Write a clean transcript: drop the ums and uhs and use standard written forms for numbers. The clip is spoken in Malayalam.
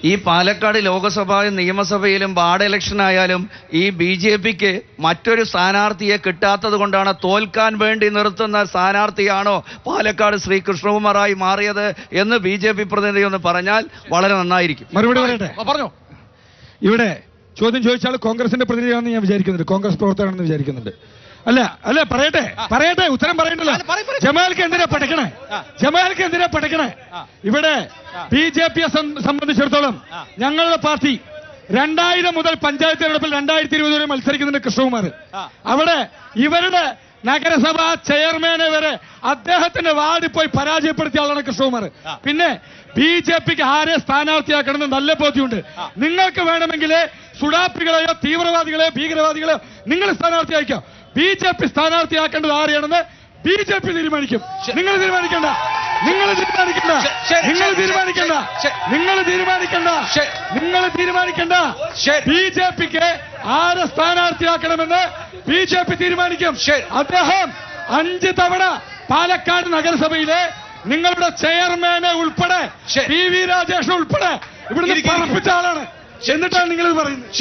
ഈ പാലക്കാട് ലോകസഭയിലും നിയമസഭയിലും വാർഡ് ഇലക്ഷൻ ആയാലും ഈ BJPക്ക് മറ്റൊരു സ്ഥാനാർത്ഥിയെ കിട്ടാത്തത് കൊണ്ടാണ് തോൽക്കാൻ വേണ്ടി നിർത്തുന്ന സ്ഥാനാർത്ഥിയാണോ പാലക്കാട് ശ്രീ കൃഷ്ണകുമാറായി മാറിയത് എന്ന് BJP പ്രതിനിധി ഒന്ന് പറഞ്ഞാൽ വളരെ നന്നായിരിക്കും. മറുപടി പറയട്ടെ. പറഞ്ഞോ. ഇവിടെ ചോദ്യം ചോദിച്ചാൽ കോൺഗ്രസിന്റെ പ്രതിനിധിയാണെന്ന് ഞാൻ വിചാരിക്കുന്നുണ്ട്, കോൺഗ്രസ് പ്രവർത്തകനാണെന്ന് വിചാരിക്കുന്നുണ്ട്. അല്ല പറയട്ടെ ഉത്തരം പറയണ്ടല്ലോ. ജമാൽക്ക് എന്തിനാ പഠിക്കണേ? ഇവിടെ BJPയെ സംബന്ധിച്ചിടത്തോളം ഞങ്ങളുടെ പാർട്ടി 2000 മുതൽ പഞ്ചായത്ത് തെരഞ്ഞെടുപ്പിൽ 2020 വരെ മത്സരിക്കുന്നുണ്ട് കൃഷ്ണകുമാർ. അവിടെ ഇവരുടെ നഗരസഭാ ചെയർമാനെ വരെ അദ്ദേഹത്തിന്റെ വാർഡിൽ പോയി പരാജയപ്പെടുത്തിയ ആളാണ് കൃഷ്ണകുമാർ. പിന്നെ BJPക്ക് ആരെ സ്ഥാനാർത്ഥിയാക്കണമെന്ന് നല്ല ബോധ്യമുണ്ട്. നിങ്ങൾക്ക് വേണമെങ്കിൽ സുഡാപ്പികളെയോ തീവ്രവാദികളെയോ ഭീകരവാദികളെയോ നിങ്ങൾ സ്ഥാനാർത്ഥിയാക്കാം. BJP സ്ഥാനാർത്ഥിയാക്കേണ്ടത് ആരെയാണെന്ന് BJP തീരുമാനിക്കും. നിങ്ങൾ തീരുമാനിക്കണ്ട. BJPക്ക് ആരെ സ്ഥാനാർത്ഥിയാക്കണമെന്ന് BJP തീരുമാനിക്കും. അദ്ദേഹം 5 തവണ പാലക്കാട് നഗരസഭയിലെ നിങ്ങളുടെ ചെയർമാനെ ഉൾപ്പെടെ PV രാജേഷ് ഉൾപ്പെടെ ഇവിടുന്ന് പറപ്പിച്ച ആളാണ്. എന്നിട്ടാണ് നിങ്ങൾ പറയുന്നത്.